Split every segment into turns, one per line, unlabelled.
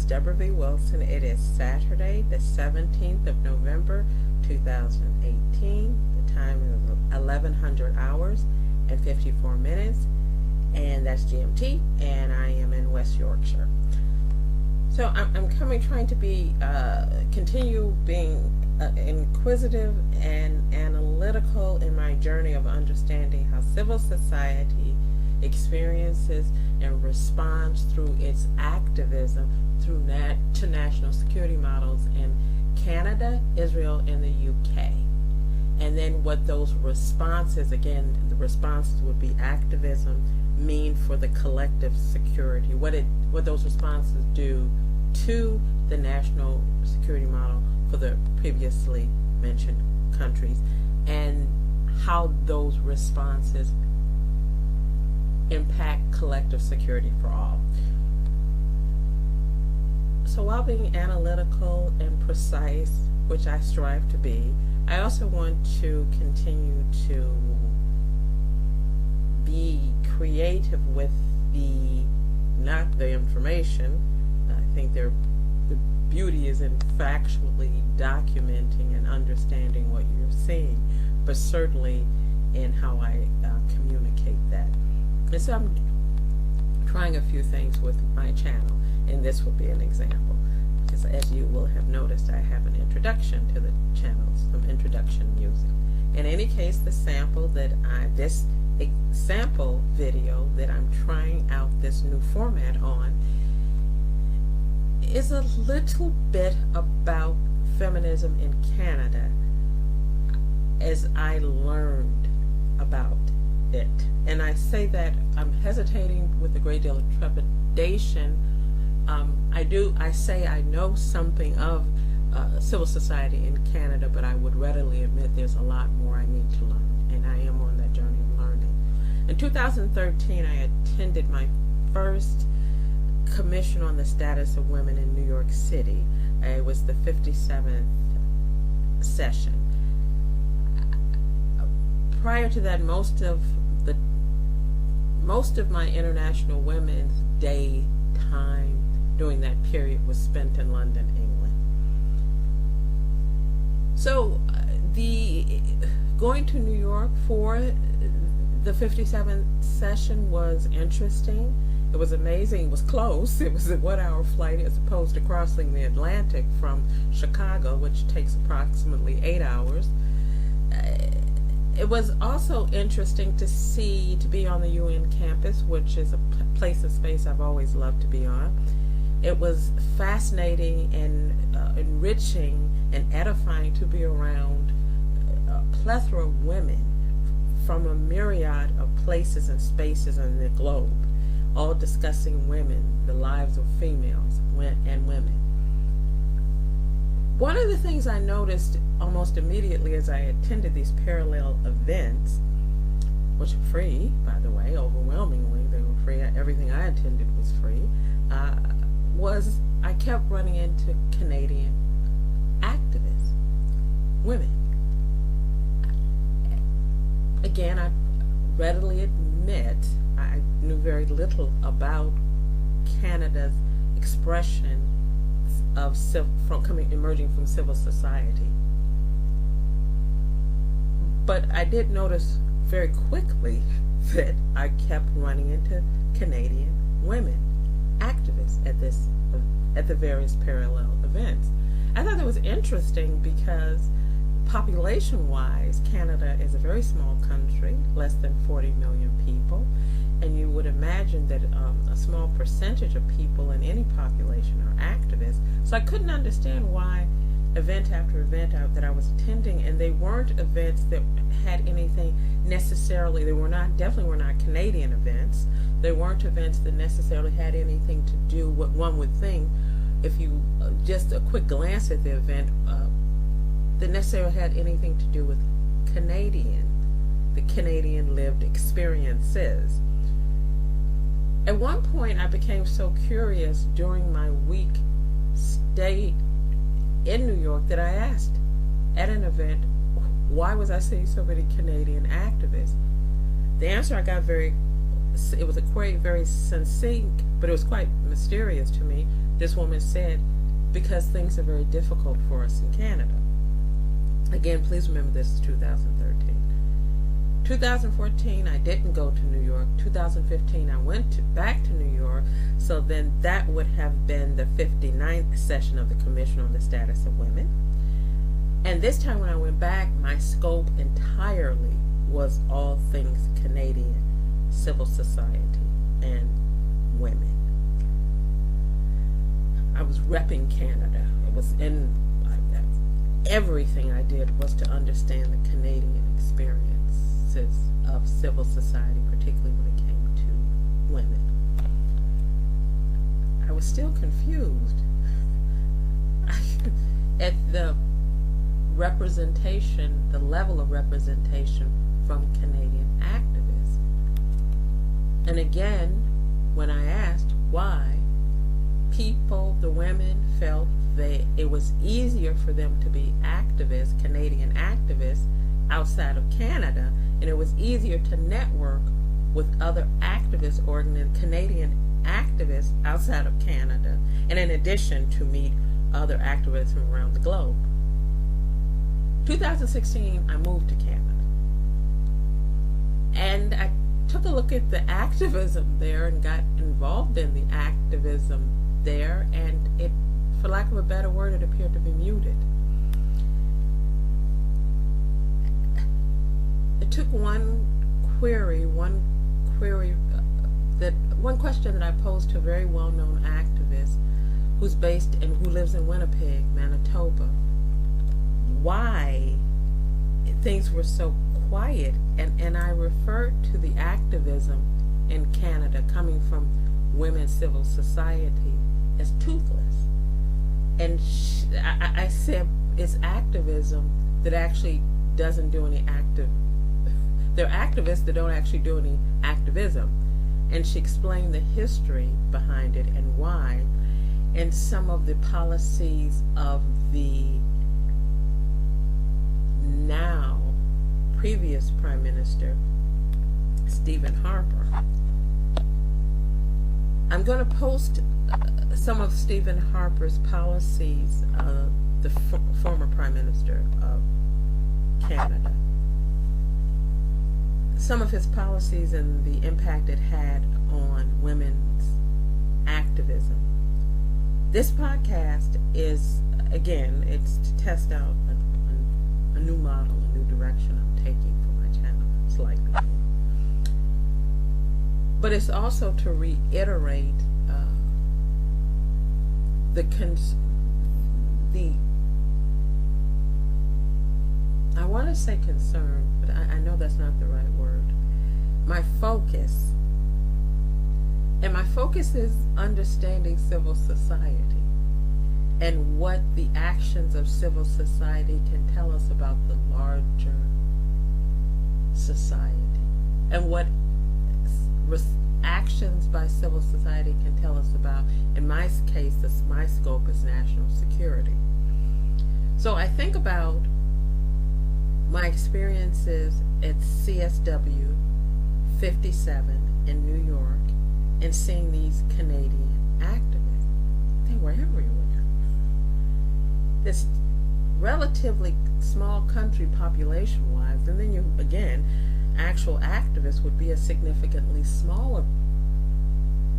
is Debra V. Wilson. It is Saturday, the 17th of November, 2018. The time is 1100 hours and 54 minutes, and that's GMT, and I am in West Yorkshire. So I'm trying to be, continue being inquisitive and analytical in my journey of understanding how civil society experiences and responds through its activism to national security models in Canada, Israel, and the UK. And then what those responses, again, the responses would be activism, mean for the collective security, what those responses do to the national security model for the previously mentioned countries, and how those responses impact collective security for all. So while being analytical and precise, which I strive to be, I also want to continue to be creative with not the information. I think the beauty is in factually documenting and understanding what you're seeing, but certainly in how I communicate that. And so I'm trying a few things with my channel, and this would be an example. Because as you will have noticed, I have an introduction to the channel, some introduction music. In any case, this sample video that I'm trying out this new format on is a little bit about feminism in Canada as I learned about it. And I say that I'm hesitating with a great deal of trepidation. I say I know something of civil society in Canada, but I would readily admit there's a lot more I need to learn, and I am on that journey of learning. In 2013, I attended my first Commission on the Status of Women in New York City. It was the 57th session. Prior to that, most of my International Women's Day time during that period was spent in London, England. So going to New York for the 57th session was interesting. It was amazing. It was close. It was a 1-hour flight as opposed to crossing the Atlantic from Chicago, which takes approximately 8 hours. It was also interesting to be on the UN campus, which is a place and space I've always loved to be on. It was fascinating and enriching and edifying to be around a plethora of women from a myriad of places and spaces on the globe, all discussing women, the lives of females and women. One of the things I noticed almost immediately as I attended these parallel events, which are free, by the way, overwhelmingly they were free, everything I attended was free, was I kept running into Canadian activists, women. Again, I readily admit I knew very little about Canada's expression of emerging from civil society. But I did notice very quickly that I kept running into Canadian women activists at the various parallel events. I thought that was interesting because population-wise, Canada is a very small country, less than 40 million people, and you would imagine that a small percentage of people in any population are activists. So I couldn't understand why event after event that I was attending, and they weren't events that had anything necessarily, definitely were not Canadian events. They weren't events that necessarily had anything to do what one would think if you just a quick glance at the event that necessarily had anything to do with the Canadian lived experiences. At one point I became so curious during my week stay in New York that I asked at an event, why was I seeing so many Canadian activists? The answer I got very it was a quite very succinct, but it was quite mysterious to me. This woman said, because things are very difficult for us in Canada. Again, please remember this is 2013. 2014, I didn't go to New York. 2015, I went back to New York. So then that would have been the 59th session of the Commission on the Status of Women. And this time when I went back, my scope entirely was all things Canadian, civil society, and women. I was repping Canada. It was in everything I did was to understand the Canadian experiences of civil society, particularly when it came to women. I was still confused at the representation, the level of representation from Canadian activists. And again, when I asked why, people, the women, felt that it was easier for them to be activists, Canadian activists, outside of Canada, and it was easier to network with other activist Canadian activists outside of Canada, and in addition to meet other activists from around the globe. 2016, I moved to Canada, and I took a look at the activism there and got involved in the activism there, and it, for lack of a better word, it appeared to be muted. It took one question that I posed to a very well-known activist who lives in Winnipeg, Manitoba, why things were so quiet, and I referred to the activism in Canada coming from women's civil society as toothless. And I said it's activism that actually doesn't do any they're activists that don't actually do any activism. And she explained the history behind it and why, and some of the policies of the now previous Prime Minister, Stephen Harper. I'm going to post some of Stephen Harper's policies, the former Prime Minister of Canada. Some of his policies and the impact it had on women's activism. This podcast is, again, it's to test out a new model, a new direction I'm taking for my channel, slightly. But it's also to reiterate I want to say concern, but I know that's not the right word. My focus is understanding civil society and what the actions of civil society can tell us about the larger society, and what actions by civil society can tell us about, in my case, my scope is national security. So I think about my experiences at CSW 57 in New York and seeing these Canadian activists. They were everywhere. This relatively small country population-wise, and then you, again, actual activists would be a significantly smaller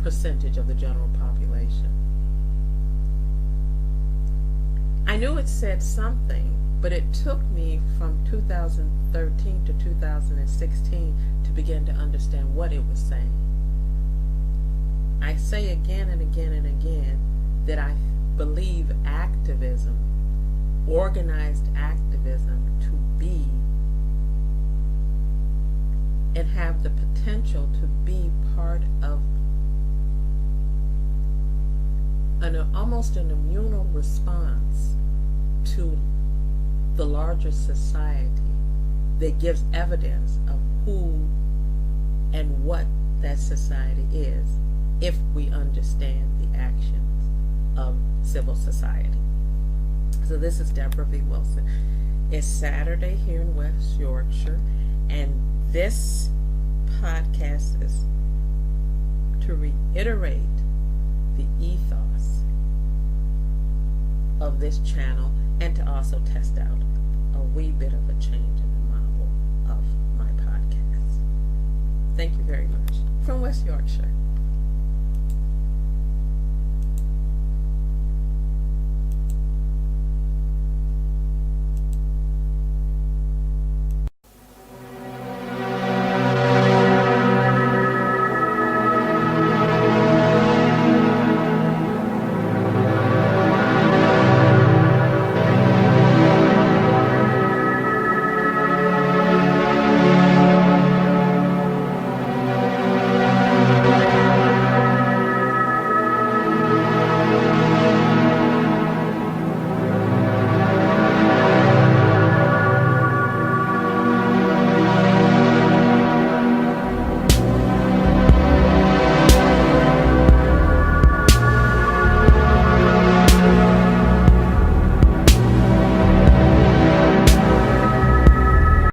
percentage of the general population. I knew it said something, but it took me from 2013 to 2016 to begin to understand what it was saying. I say again and again and again that I believe activism, organized activism, to be and have the potential to be part of almost an immunal response to the larger society that gives evidence of who and what that society is, if we understand the actions of civil society. So this is Debra V. Wilson. It's Saturday here in West Yorkshire, and this podcast is to reiterate the ethos of this channel and to also test out a wee bit of a change in the model of my podcast. Thank you very much. From West Yorkshire.